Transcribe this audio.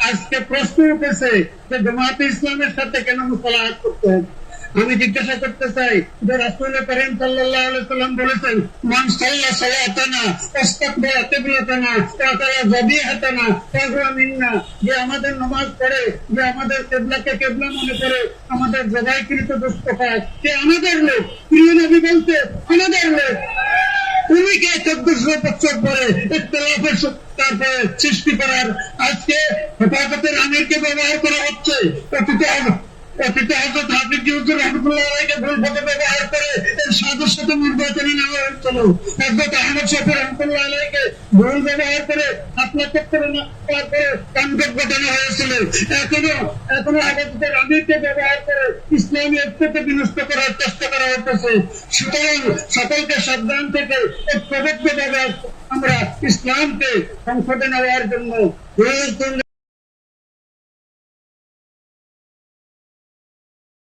আজকে প্রশ্ন উঠেছে যে জামায়াতে ইসলামের সাথে কেন মুসালাহাত করতে হবে। আমি জিজ্ঞাসা করতে চাই যে রাসূল করিম সাল্লাল্লাহু আলাইহি সাল্লাম বলেছেন, মান সাল্লা সালাতানা ইস্তাকবালা কিবলাতানা ওয়া তারা যাবিহাতানা ফাহুয়া মিন্না, যে আমাদের নামাজ পড়ে, যে আমাদের কিবলাকে কিবলা মনে করে আমাদের জবাইকৃত দুষ্ট হয়, সে আমাদের লোক। প্রিয় নবী বলতে আমাদের লোক। তুমি কে 1400 বছর পরে ইখতিলাফের তারপরে সৃষ্টি করার? আজকে হেফাজতের আমিরকে ব্যবহার করা হচ্ছে, হযরত হাফিজ হুজুর রাহমাতুল্লাহ আলাইহিকে ভুল পথে ব্যবহার করে এর সাথে সাথে নির্বাচনে নেওয়া হচ্ছিল। হযরত আহমদ শফি রাহমাতুল্লাহ আলাইহিকে ভুল ব্যবহার করে আপনার ক্ষেত্রে তারপরে কাণ্ডজ্ঞ ঘটানো হয়েছিল। এখনো হেফাজতের আমিরকে ব্যবহার করে ইসলামী ঐক্যকে বিনষ্ট করার চেষ্টা করা হচ্ছে। সুতরাং সকলকে সাবধান থেকে ঐক্যবদ্ধভাবে আমরা ইসলামকে সংসদে নেওয়ার জন্য